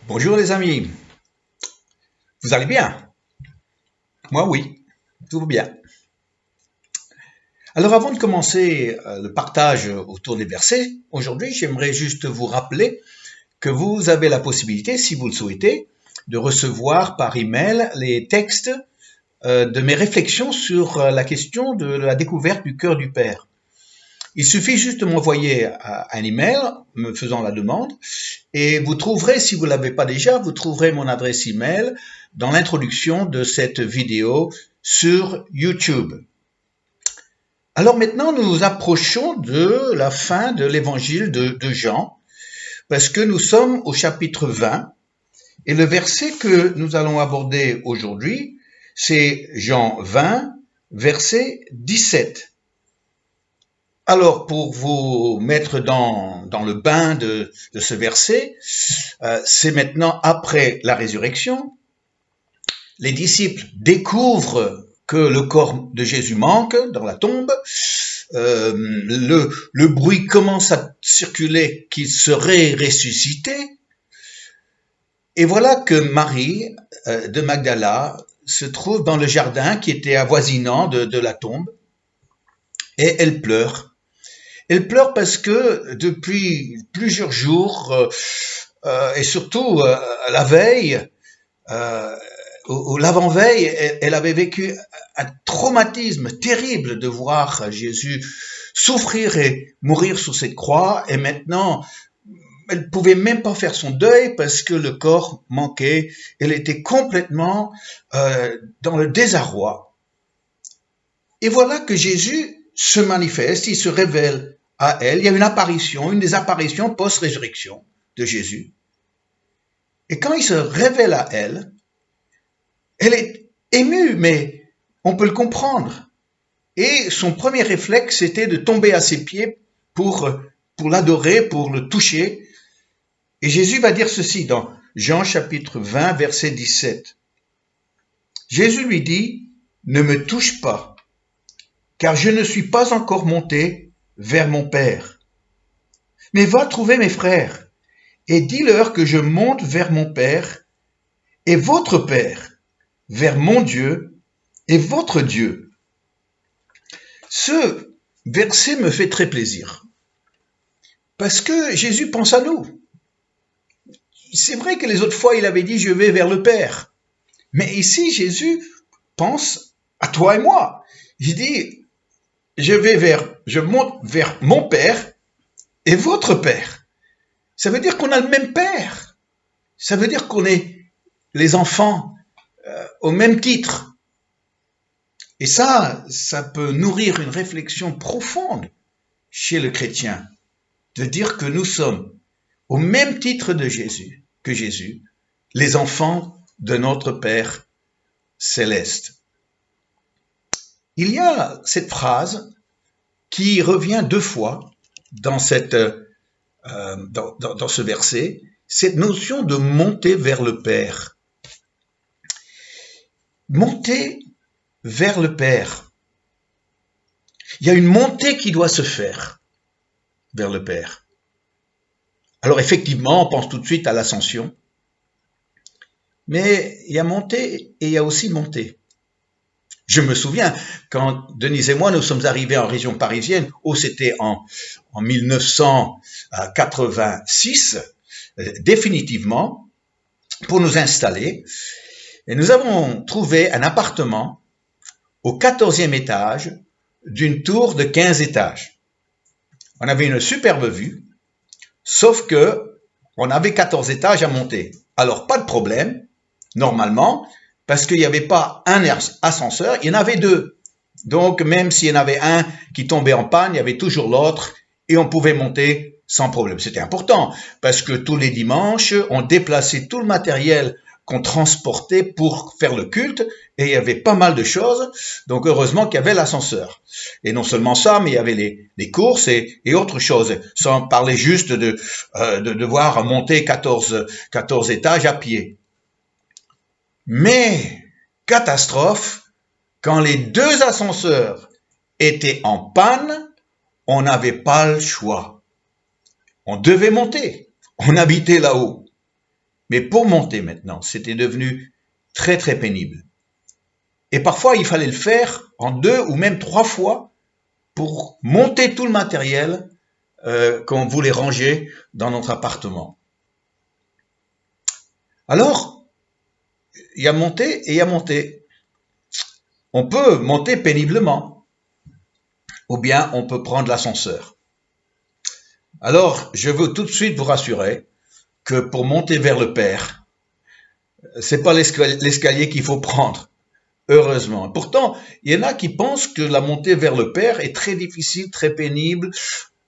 Bonjour les amis, vous allez bien? Moi oui, tout va bien. Alors avant de commencer le partage autour des versets, aujourd'hui j'aimerais juste vous rappeler que vous avez la possibilité, si vous le souhaitez, de recevoir par email les textes de mes réflexions sur la question de la découverte du cœur du Père. Il suffit juste de m'envoyer un email me faisant la demande et vous trouverez, si vous ne l'avez pas déjà, vous trouverez mon adresse email dans l'introduction de cette vidéo sur YouTube. Alors maintenant, nous nous approchons de la fin de l'évangile de Jean, parce que nous sommes au chapitre 20, et le verset que nous allons aborder aujourd'hui, c'est Jean 20, verset 17. Alors, pour vous mettre dans le bain de ce verset, c'est maintenant après la résurrection. Les disciples découvrent que le corps de Jésus manque dans la tombe. Le bruit commence à circuler qu'il serait ressuscité. Et voilà que Marie de Magdala se trouve dans le jardin qui était avoisinant de la tombe. Et elle pleure. Elle pleure parce que depuis plusieurs jours, et surtout la veille, ou l'avant-veille, elle avait vécu un traumatisme terrible de voir Jésus souffrir et mourir sur cette croix. Et maintenant, elle ne pouvait même pas faire son deuil parce que le corps manquait. Elle était complètement dans le désarroi. Et voilà que Jésus se manifeste, il se révèle à elle. Il y a une apparition, une des apparitions post-résurrection de Jésus. Et quand il se révèle à elle est émue, mais on peut le comprendre. Et son premier réflexe, c'était de tomber à ses pieds pour l'adorer, pour le toucher. Et Jésus va dire ceci dans Jean chapitre 20, verset 17. Jésus lui dit, « Ne me touche pas, car je ne suis pas encore monté vers mon Père. Mais va trouver mes frères, et dis-leur que je monte vers mon Père et votre Père, vers mon Dieu et votre Dieu. » Ce verset me fait très plaisir, parce que Jésus pense à nous. C'est vrai que les autres fois, il avait dit « je vais vers le Père ». Mais ici, Jésus pense à toi et moi. Il dit « je monte vers mon Père et votre Père ». Ça veut dire qu'on a le même Père. Ça veut dire qu'on est les enfants au même titre. Et ça peut nourrir une réflexion profonde chez le chrétien, de dire que nous sommes au même titre que Jésus, les enfants de notre Père céleste. Il y a cette phrase qui revient 2 fois dans ce verset, cette notion de monter vers le Père. Monter vers le Père. Il y a une montée qui doit se faire vers le Père. Alors effectivement, on pense tout de suite à l'ascension, mais il y a montée et il y a aussi montée. Je me souviens, quand Denise et moi, nous sommes arrivés en région parisienne, c'était en 1986, définitivement, pour nous installer, et nous avons trouvé un appartement au 14e étage d'une tour de 15 étages. On avait une superbe vue, sauf que on avait 14 étages à monter. Alors, pas de problème, normalement, parce qu'il n'y avait pas un ascenseur, il y en avait 2. Donc, même s'il y en avait un qui tombait en panne, il y avait toujours l'autre et on pouvait monter sans problème. C'était important parce que tous les dimanches, on déplaçait tout le matériel qu'on transportait pour faire le culte et il y avait pas mal de choses. Donc, heureusement qu'il y avait l'ascenseur. Et non seulement ça, mais il y avait les courses et autres choses, sans parler juste de devoir monter 14 étages à pied. Mais, catastrophe, quand les 2 ascenseurs étaient en panne, on n'avait pas le choix. On devait monter. On habitait là-haut. Mais pour monter maintenant, c'était devenu très très pénible. Et parfois, il fallait le faire en 2 ou même 3 fois pour monter tout le matériel qu'on voulait ranger dans notre appartement. Alors, il y a monté et il y a monté. On peut monter péniblement, ou bien on peut prendre l'ascenseur. Alors, je veux tout de suite vous rassurer que pour monter vers le Père, c'est pas l'escalier qu'il faut prendre, heureusement. Pourtant, il y en a qui pensent que la montée vers le Père est très difficile, très pénible,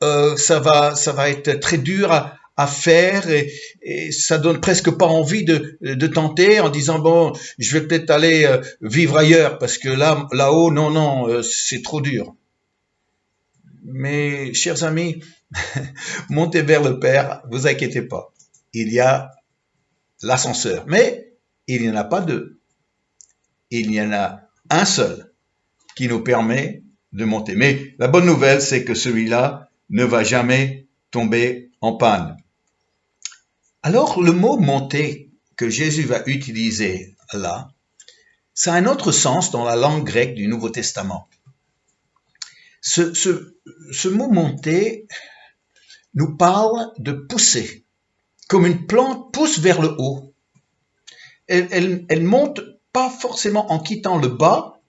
ça va être très dur à faire et ça donne presque pas envie de tenter en disant bon, je vais peut-être aller vivre ailleurs parce que là-haut, non, c'est trop dur. Mais chers amis, montez vers le Père, vous inquiétez pas. Il y a l'ascenseur, mais il n'y en a pas 2. Il y en a un seul qui nous permet de monter. Mais la bonne nouvelle, c'est que celui-là ne va jamais tomber en panne. Alors, le mot monter que Jésus va utiliser là, ça a un autre sens dans la langue grecque du Nouveau Testament. Ce mot monter nous parle de pousser, comme une plante pousse vers le haut. Elle monte pas forcément en quittant le bas,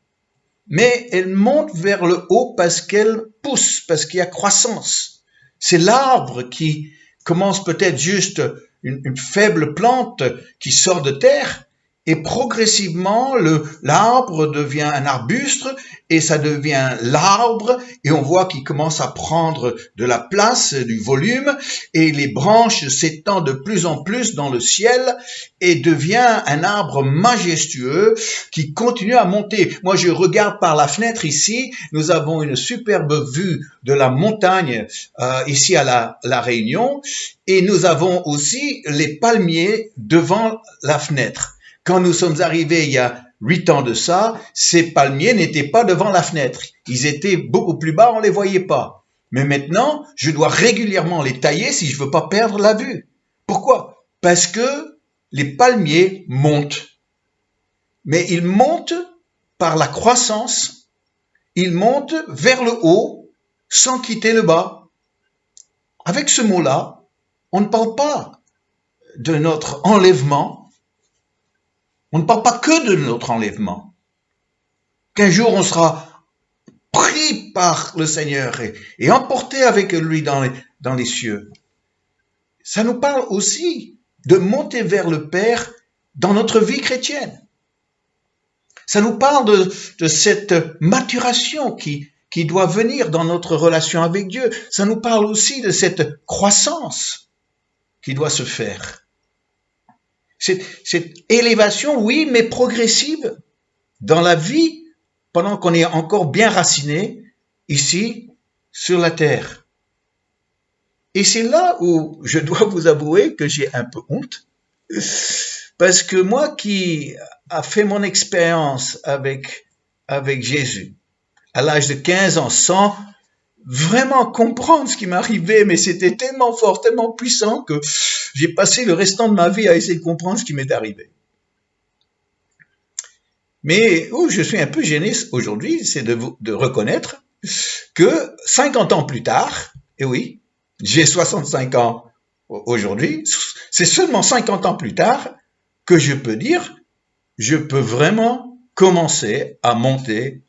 mais elle monte vers le haut parce qu'elle pousse, parce qu'il y a croissance. C'est l'arbre qui commence peut-être juste une faible plante qui sort de terre, et progressivement l'arbre devient un arbuste et ça devient l'arbre et on voit qu'il commence à prendre de la place, du volume et les branches s'étendent de plus en plus dans le ciel et devient un arbre majestueux qui continue à monter. Moi, je regarde par la fenêtre ici, nous avons une superbe vue de la montagne ici à la Réunion et nous avons aussi les palmiers devant la fenêtre. Quand nous sommes arrivés il y a 8 ans de ça, ces palmiers n'étaient pas devant la fenêtre. Ils étaient beaucoup plus bas, on ne les voyait pas. Mais maintenant, je dois régulièrement les tailler si je veux pas perdre la vue. Pourquoi? Parce que les palmiers montent. Mais ils montent par la croissance, ils montent vers le haut sans quitter le bas. Avec ce mot-là, on ne parle pas de notre enlèvement. On ne parle pas que de notre enlèvement. Qu'un jour on sera pris par le Seigneur et emporté avec lui dans les cieux. Ça nous parle aussi de monter vers le Père dans notre vie chrétienne. Ça nous parle de cette maturation qui doit venir dans notre relation avec Dieu. Ça nous parle aussi de cette croissance qui doit se faire. Cette élévation, oui, mais progressive dans la vie pendant qu'on est encore bien raciné ici sur la terre. Et c'est là où je dois vous avouer que j'ai un peu honte parce que moi qui a fait mon expérience avec Jésus à l'âge de 15 ans sans vraiment comprendre ce qui m'arrivait, mais c'était tellement fort, tellement puissant que j'ai passé le restant de ma vie à essayer de comprendre ce qui m'est arrivé. Mais où je suis un peu gêné aujourd'hui, c'est de reconnaître que 50 ans plus tard, et oui, j'ai 65 ans aujourd'hui, c'est seulement 50 ans plus tard que je peux dire, je peux vraiment commencer à monter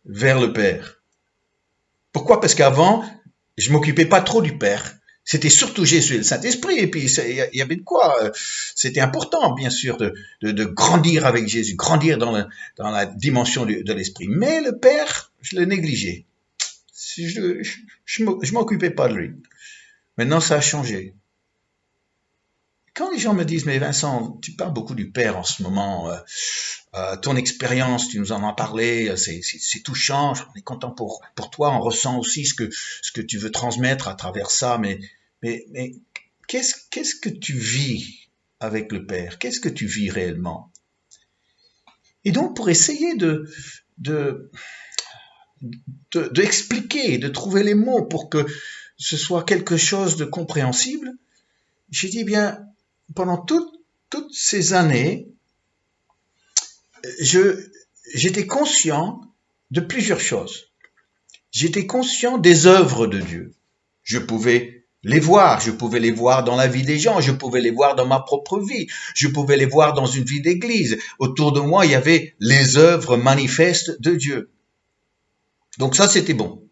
vers le Père. Pourquoi? Parce qu'avant, je m'occupais pas trop du Père. C'était surtout Jésus et le Saint-Esprit, et puis il y avait de quoi. C'était important, bien sûr, de grandir avec Jésus, grandir dans la dimension de l'Esprit. Mais le Père, je le négligeais. Je m'occupais pas de lui. Maintenant, ça a changé. Quand les gens me disent, mais Vincent, tu parles beaucoup du Père en ce moment, ton expérience, tu nous en as parlé, c'est touchant, on est content pour toi, on ressent aussi ce que tu veux transmettre à travers ça, mais qu'est-ce que tu vis avec le Père? Qu'est-ce que tu vis réellement? Et donc, pour essayer d'expliquer, de trouver les mots pour que ce soit quelque chose de compréhensible, j'ai dit, bien, pendant toutes ces années, j'étais conscient de plusieurs choses. J'étais conscient des œuvres de Dieu. Je pouvais les voir dans la vie des gens, je pouvais les voir dans ma propre vie, je pouvais les voir dans une vie d'église. Autour de moi, il y avait les œuvres manifestes de Dieu. Donc ça, c'était bon.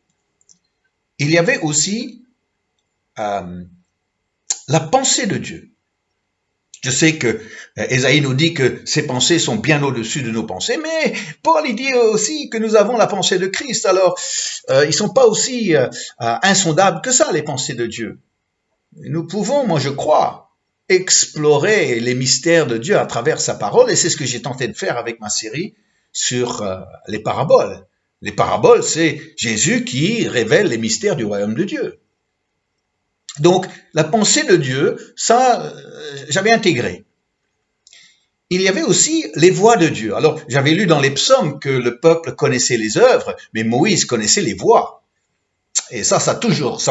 Il y avait aussi la pensée de Dieu. Je sais que Ésaïe nous dit que ses pensées sont bien au-dessus de nos pensées, mais Paul il dit aussi que nous avons la pensée de Christ. Alors, ils sont pas aussi insondables que ça, les pensées de Dieu. Nous pouvons, moi je crois, explorer les mystères de Dieu à travers sa parole, et c'est ce que j'ai tenté de faire avec ma série sur les paraboles. Les paraboles, c'est Jésus qui révèle les mystères du royaume de Dieu. Donc, la pensée de Dieu, ça, j'avais intégré. Il y avait aussi les voix de Dieu. Alors, j'avais lu dans les psaumes que le peuple connaissait les œuvres, mais Moïse connaissait les voix. Et ça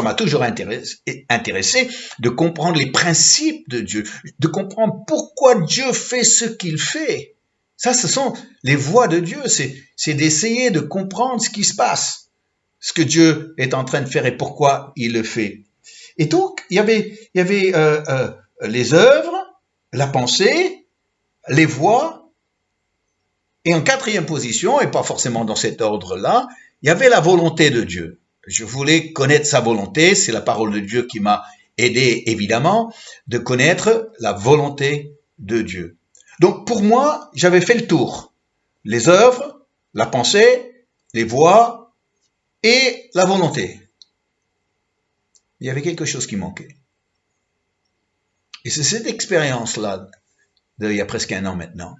m'a toujours intéressé de comprendre les principes de Dieu, de comprendre pourquoi Dieu fait ce qu'il fait. Ça, ce sont les voix de Dieu. C'est d'essayer de comprendre ce qui se passe, ce que Dieu est en train de faire et pourquoi il le fait. Et donc, il y avait les œuvres, la pensée, les voix, et en quatrième position, et pas forcément dans cet ordre-là, il y avait la volonté de Dieu. Je voulais connaître sa volonté, c'est la parole de Dieu qui m'a aidé, évidemment, de connaître la volonté de Dieu. Donc, pour moi, j'avais fait le tour. Les œuvres, la pensée, les voix et la volonté. Il y avait quelque chose qui manquait. Et c'est cette expérience-là, d'il y a presque un an maintenant,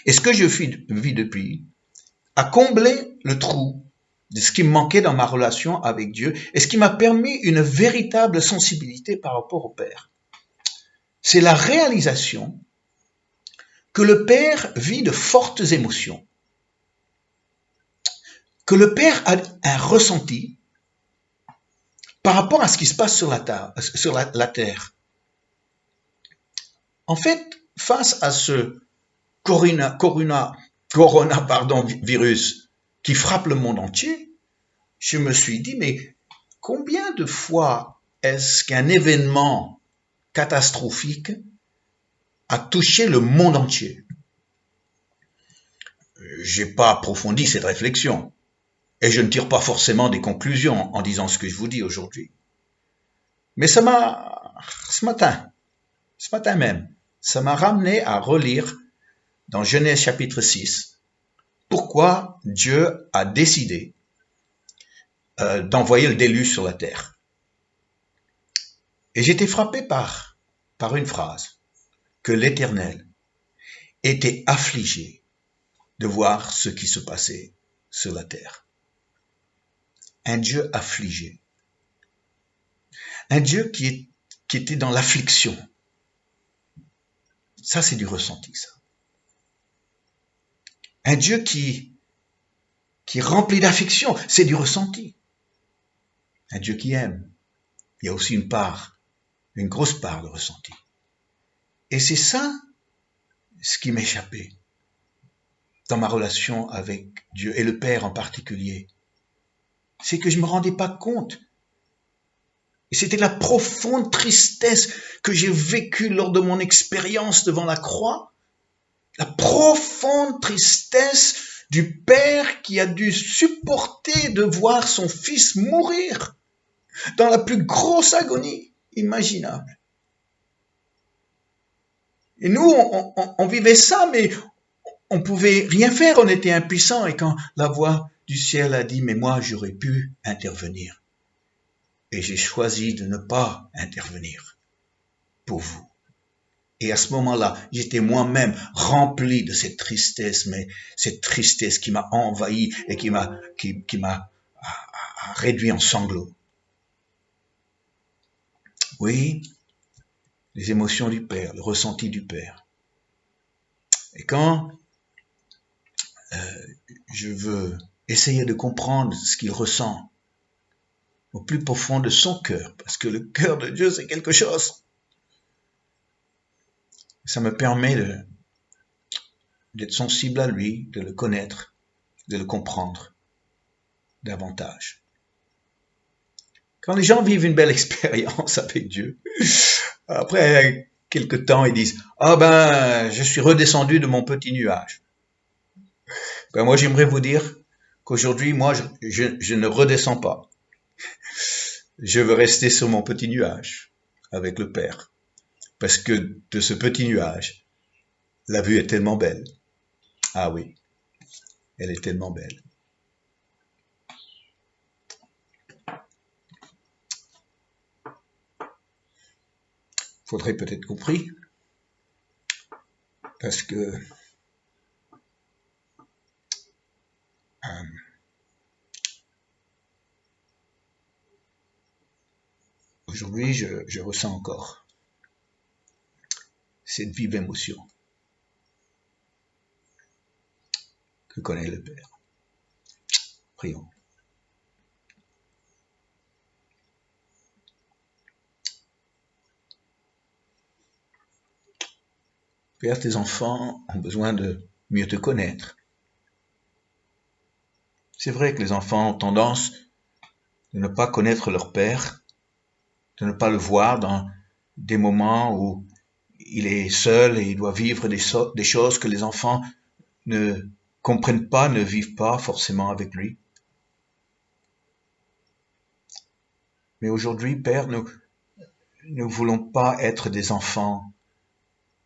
et ce que je vis depuis, a comblé le trou de ce qui me manquait dans ma relation avec Dieu, et ce qui m'a permis une véritable sensibilité par rapport au Père. C'est la réalisation que le Père vit de fortes émotions, que le Père a un ressenti par rapport à ce qui se passe sur la terre. En fait, face à ce virus qui frappe le monde entier, je me suis dit, mais combien de fois est-ce qu'un événement catastrophique a touché le monde entier? J'ai pas approfondi cette réflexion, et je ne tire pas forcément des conclusions en disant ce que je vous dis aujourd'hui. Mais ce matin même, ça m'a ramené à relire dans Genèse chapitre 6, pourquoi Dieu a décidé d'envoyer le déluge sur la terre. Et j'étais frappé par une phrase, que l'Éternel était affligé de voir ce qui se passait sur la terre. Un Dieu affligé. Un Dieu qui était dans l'affliction. Ça, c'est du ressenti, ça. Un Dieu qui est rempli d'affection, c'est du ressenti. Un Dieu qui aime. Il y a aussi une grosse part de ressenti. Et c'est ça ce qui m'échappait dans ma relation avec Dieu, et le Père en particulier. C'est que je ne me rendais pas compte. Et c'était la profonde tristesse que j'ai vécue lors de mon expérience devant la croix. La profonde tristesse du Père qui a dû supporter de voir son Fils mourir dans la plus grosse agonie imaginable. Et nous, on vivait ça, mais on pouvait rien faire, on était impuissants. Et quand la voix du ciel a dit, mais moi, j'aurais pu intervenir. Et j'ai choisi de ne pas intervenir pour vous. Et à ce moment-là, j'étais moi-même rempli de cette tristesse, mais cette tristesse qui m'a envahi et qui m'a réduit en sanglots. Oui, les émotions du Père, le ressenti du Père. Et quand je veux essayer de comprendre ce qu'il ressent au plus profond de son cœur, parce que le cœur de Dieu, c'est quelque chose. Ça me permet d'être sensible à lui, de le connaître, de le comprendre davantage. Quand les gens vivent une belle expérience avec Dieu, après quelque temps, ils disent « Ah ben, je suis redescendu de mon petit nuage. » Ben moi, j'aimerais vous dire qu'aujourd'hui, moi, je ne redescends pas. Je veux rester sur mon petit nuage avec le Père. Parce que de ce petit nuage, la vue est tellement belle. Ah oui, elle est tellement belle. Faudrait peut-être compris, parce que euh, aujourd'hui, je ressens encore cette vive émotion que connaît le Père. Prions. Père, tes enfants ont besoin de mieux te connaître. C'est vrai que les enfants ont tendance de ne pas connaître leur Père, de ne pas le voir dans des moments où il est seul et il doit vivre des choses que les enfants ne comprennent pas, ne vivent pas forcément avec lui. Mais aujourd'hui, Père, nous ne voulons pas être des enfants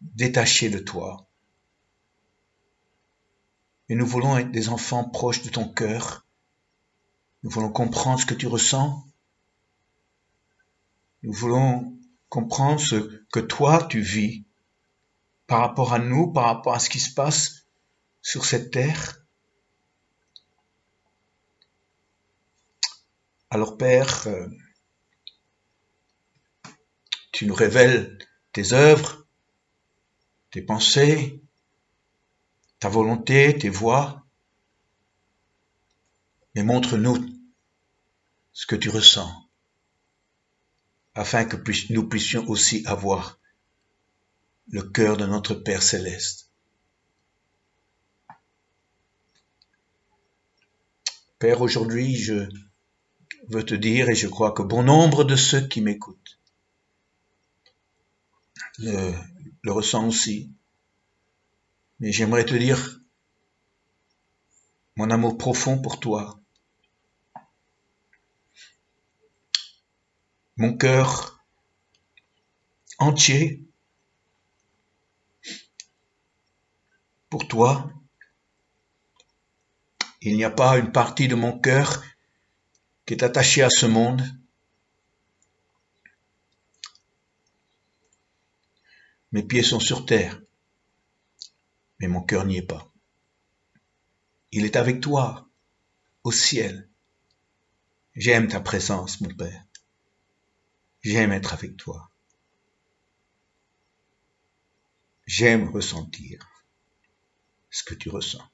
détachés de toi. Mais nous voulons être des enfants proches de ton cœur. Nous voulons comprendre ce que tu ressens. Nous voulons comprendre ce que toi tu vis par rapport à nous, par rapport à ce qui se passe sur cette terre. Alors Père, tu nous révèles tes œuvres, tes pensées, ta volonté, tes voies, mais montre-nous ce que tu ressens, afin que nous puissions aussi avoir le cœur de notre Père céleste. Père, aujourd'hui, je veux te dire, et je crois que bon nombre de ceux qui m'écoutent le ressentent aussi, mais j'aimerais te dire mon amour profond pour toi, mon cœur entier pour toi. Il n'y a pas une partie de mon cœur qui est attachée à ce monde. Mes pieds sont sur terre, mais mon cœur n'y est pas. Il est avec toi, au ciel. J'aime ta présence, mon Père. J'aime être avec toi. J'aime ressentir ce que tu ressens.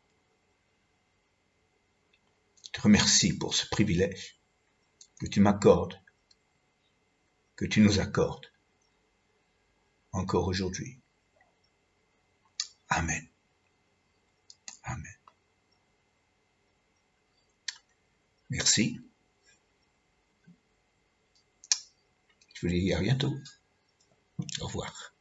Je te remercie pour ce privilège que tu m'accordes, que tu nous accordes encore aujourd'hui. Amen. Amen. Merci. Je vous dis à bientôt. Au revoir.